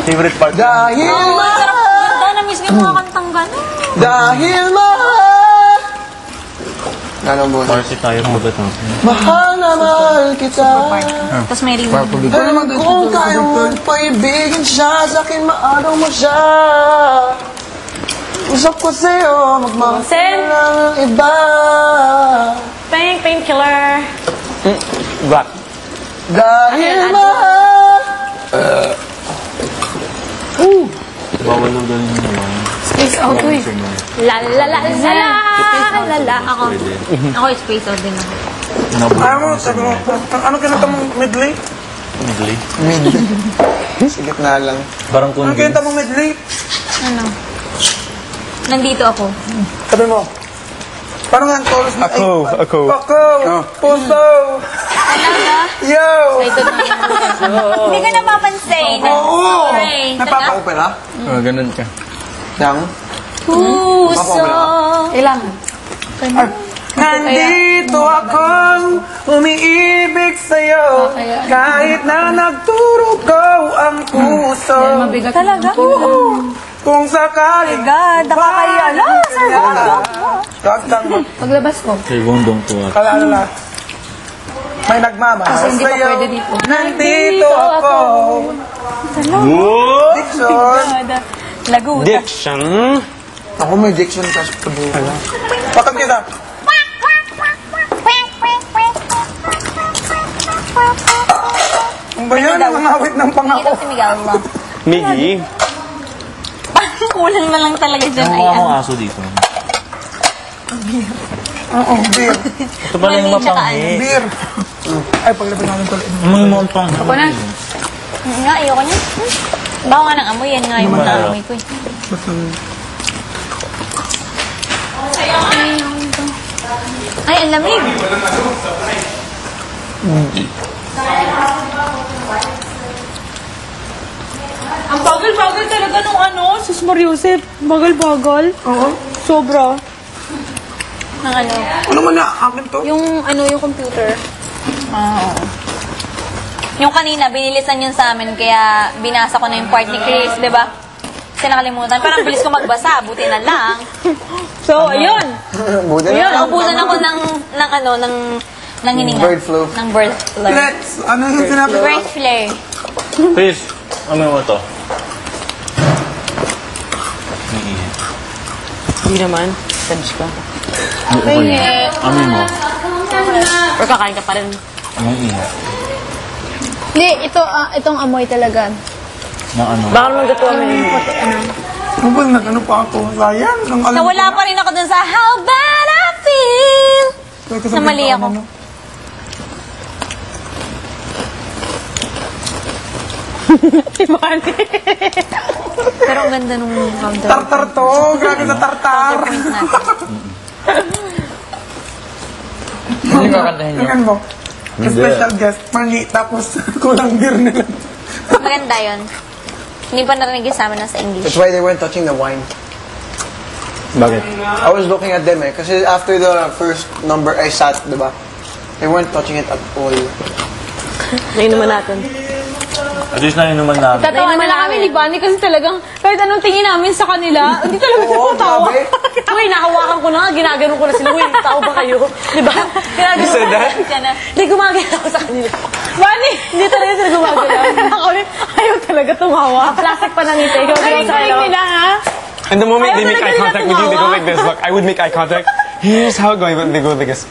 Favorite part. Dahil Ganda, na-miss ko yung mga kantang gano'n. Dahil mahal. Ganong buwan. Party tayo po ba ito? Mahal na mahal kita. Tapos may ring. Alam kung kaya mo paibigin siya, sa akin maaraw mo siya. Usap ko sa'yo, magmahal ka ng iba. Painkiller. Black. Dahil mahal. Bawal daw ganun yung naman. Space out, uy. La la la la la la la. Ako space out din ako. Ano kinanta mong medley? Medley. Sige na lang. Parang Ano kundi. kinanta mong medley? Ano? Nandito ako. Sabi mo. Parang ang chorus na. Ako. Puso. Talaga? Yo. Ito na. Hindi ka napapansin. Oo. Sorry. Opera? Ganun ka. Yang? Puso. Ilang? Nandito akong umiibig sa'yo kahit na nagturugaw ang puso. Talaga? Oo. Kung sakali Nakakaya na. Kagtang mo. Paglabas ko. Kay Bondong to. Kalala. May nagmamahal Hindi pa sa'yo. pwede dito. Nandito ako. Diction. Laguta. Diction. Ako may diction kasi pabuhay. Patag kita. Ang ba yan? Ang awit ng pangako. Ito si Miguel mo. Miggy. Kulang na lang talaga dyan. Ano Ay, akong aso dito? Oo, beer. Ito pala yung mapanghi. Beer. Ay, paglapit natin tuloy. Mga mapanghi. Ako na. Nga, ayoko niya. Bawa nga ng amoy. Yan nga yung mga amoy ko eh. Ay, ang lamig. Ang bagal-bagal talaga nung ano, Sus Mariusep. Bagal-bagal. Oo. Sobra. Ng ano. Ano man na? Akin to? Yung ano, yung computer. Oo. Yung kanina, binilisan yun sa amin, kaya binasa ko na yung part ni Chris, di ba? Kasi nakalimutan. Parang bilis ko magbasa, buti na lang. So, ayun. Buti Yun, na. naubusan ako ng hininga. Bird flu. Ng bird flu. Let's. Ano yung sinabi ko? Bird flu. Please. Amoy mo to. Hindi naman. Touch ka. Amoy mo. Or kakain ka pa rin. Amoy iha. Hindi, itong amoy talaga. Na ano? Baka naman gatuwa mo yun. Ano ba? Nag-ano pa ako? Sayang. Nang alam Nawala pa rin ako dun sa How Bad I Feel. Na mali ako. Ibani. Pero ang ganda nung counter. Tartar to. Grabe na tartar. Point natin. Hindi ka kantahin nyo. Tingnan mo. Special guest. Mangi. Tapos kulang beer nila. Maganda yun. Hindi pa narinig yung sa amin na sa English. That's why they weren't touching the wine. Bakit? I was looking at them kasi after the first number I sat, diba? They weren't touching it at all. Nainuman natin. At least na inuman namin. Tatawa na lang kami ni Bunny kasi talagang kahit anong tingin namin sa kanila, hindi talaga Oo, sila tawa. grabe. Uy, nakawakan ko na nga, ginagano ko na sila. Uy, tao ba kayo? Diba? Ginagano You said that? Hindi, gumagano ako sa kanila. Bunny, hindi talaga sila gumagano. Ako rin, ayaw talaga tumawa. Plastic pa nang ngiti. Ikaw gano'n sa kanila. Nila, ha? And the moment Ayaw they make talaga eye nila contact with you, they go tumawa. like this. Look, I would make eye contact. Here's how it going, but they go like this.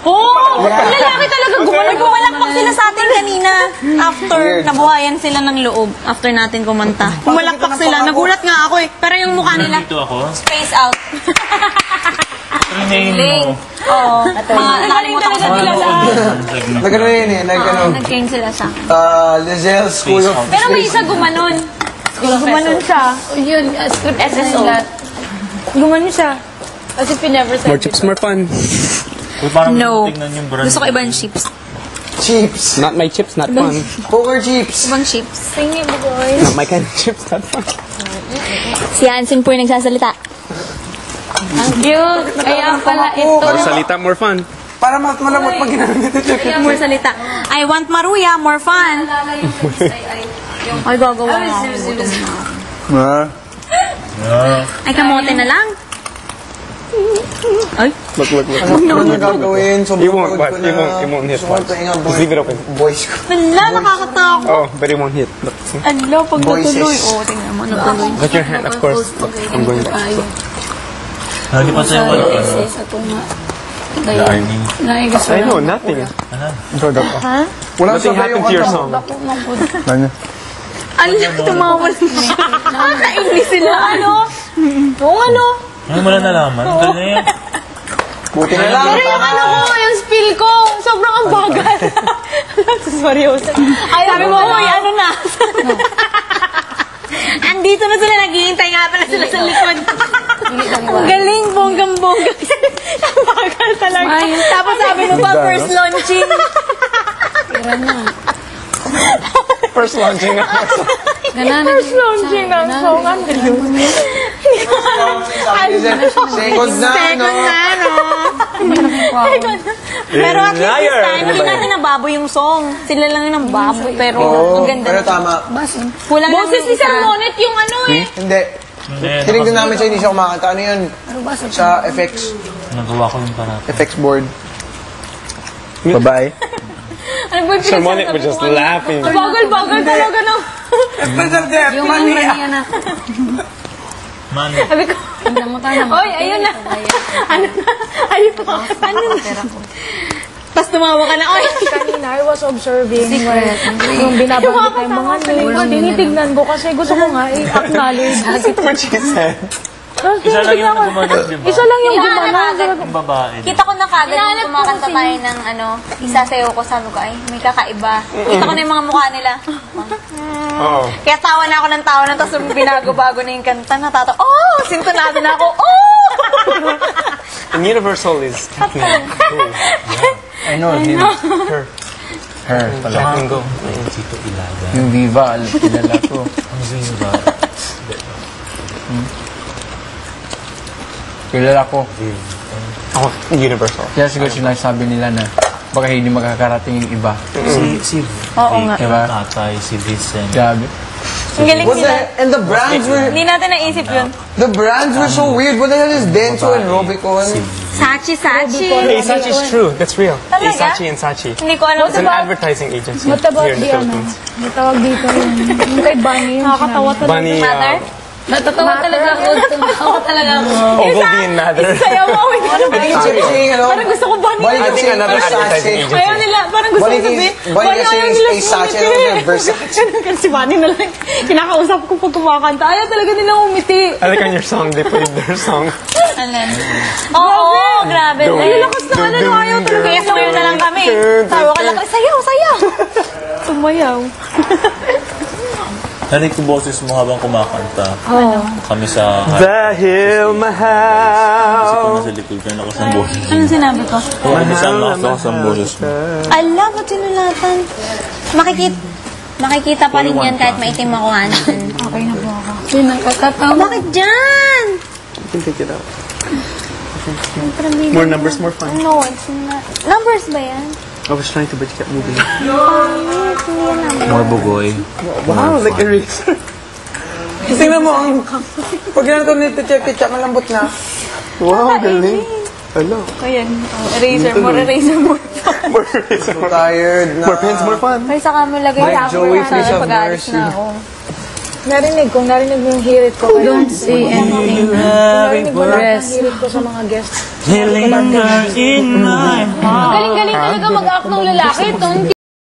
Oo! Lalaki talaga gumanon. Nagpumalakpak sila sa atin kanina. After, nabuhayan sila ng loob. After natin kumanta. Pumalakpak sila. Nagulat nga ako eh. Pero yung mukha nila, Dito ako. space out. Trinayin mo. Oo. Nakalimutan ko sa nila sa Nagano yun nagano. nag-gain sila sa akin. Lizelle School of... Pero may isa gumanon. Gumanon siya. Yun, script SSO. Gumanon siya. As if he never said More chips, more fun. Uy, parang No. tignan yung brand. Gusto ko ibang chips. Chips. Not my chips, not fun. Poker chips. Ibang chips. Sing it, boys. Not my kind of chips, not fun. Si Hansen po yung nagsasalita. Ang cute. Kaya pala ito. More salita, more fun. Para mas malamot pag ginamit ito. More salita. I want Maruya, more fun. Ay, gagawa nga ako. Ay, kamote na lang. Ano na gagawin? It won't, but it won't hit once. Just leave it open. Boys ko. Wala, nakakatakot. Oh, but it won't hit. Look, see? Ano, pag Voices. natuloy. Oo, tingnan mo, natuloy. Got your hand, of course. Look, I'm going back. Hindi pa sa'yo wala ka. Darning. I know, nothing. Wala Nothing happened to your song. Ano, tumawa sila. Nakakainis sila. Ano? Oo, ano? Ano mo lang nalaman? Ang galing. Buti na lang. Pero yung ano ko, yung spill ko, sobrang ang bagal. Sorry, ay, sabi mo, uy, ano na? Andito na sila, naghihintay nga pala sila sa likod. Ang galing, bonggang-bongga. Ang bagal talaga. Tapos sabi mo pa, first launching. First launching na. First launching ng song. Ang galing. Second na, no? Pero at least this Liar. time, hindi natin nababoy yung song. Sila lang yung nababoy. Pero Oo, ang ganda. pero tama. Kulang lang Boses ni Sir Monet yung ano eh. Hindi. Tinignan namin sa hindi siya kumakanta. Ano yun? Sa FX. Nagawa ko yung parang. FX board. Bye-bye. Ano ba yung Sir Monet was just laughing. Ang bagal-bagal talaga ng... Special guest, mani. Man, Sabi ko, oy, ayun na. Ano na? Ayun na. Ano na? Tapos tumawa ka na, oy. Kanina, I was observing yung binabanggit ng mga names. Tinitignan ko kasi gusto ko nga i-acknowledge. What she said. isa lang yung gumanon, di ba? Isa lang yung Hinahanap gumana. agad. Yung babae. Kita ko na kagad nung kumakanta tayo ng ano, isasayaw ko, sabi ko, ay, may kakaiba. Kita ko na yung mga mukha nila. Oh. Kaya tawa na ako ng tawa na, tapos binago-bago na yung kanta, natatawa, oh! Sintonado na ako, oh! And Universal is Kathleen. I know, him. Her. Her. Let him go. Tito Ilaga. Yung Viva, kilala ko. Ang Viva. Kilala ko. Oh, Universal. Kaya siguro sinasabi nila na baka hindi magkakarating yung iba. Si Oo nga. Diba? Tatay, si Vincent. Grabe. Ang galing What the, nila. and the brands were, Hindi natin naisip yun. the brands were so weird. What the hell is Denso and Robicon? Sachi. Hey, Sachi is true. That's real. Talaga? Hey, Sachi and Sachi. Hindi ko alam. It's an advertising agency What about here in the the ano? Philippines. May tawag dito yung kay Bunny. Nakakatawa talaga. Bunny, Mother? Natatawa talaga ako. Natatawa talaga ako. Ogilvy and Mather. Sayaw mo. Ano ba? I think it's saying, ano? Parang gusto ko bunny. Balik I think kasi another advertising Versace. agency. Ayaw nila. Parang gusto ko Balik sabihin. kasi ayaw is nila a Sachi, ano sumiti. na Versace. Ganun kasi Bunny na lang. Kinakausap ko pag kumakanta. Ayaw talaga nilang umiti. I think on your song, they played their song. Oo, grabe. Ang lakas na ano. Ayaw talaga. Kaya sumayo na lang kami. Sabi ko lang, sayaw. Sumayaw. Narinig ko boses mo habang kumakanta. Kami sa Dahil Kasi mahal. kung nasa likod ka, lakas ng boses. Anong sinabi ko? Oo, isang lakas ng boses mo. Ala, ba't sinulatan? Makikita pa rin yan kahit maitim ako, Hansen. Okay na po ako. Yun ang katatawa. Bakit dyan? You can take it out. More numbers, more fun. No, it's not. Numbers ba yan? I was trying to, but you kept moving. More bugoy. Wow, like eraser. Tingnan mo, pag ginagawa nito, check-check, malambot na. Wow, galing. Hello. Ayan. Eraser, more eraser, more. More eraser, more Tired na. More pens, more fun. Ay, saka mo lagay Like Joey, Face of pag-aalis Mercy. na ako. Narinig mo yung hirit ko. Don't say anything. Narinig mo lahat ng hirit ko sa mga guests. Linger in my heart. Galing-galing talaga mag-act ng lalaki. Don't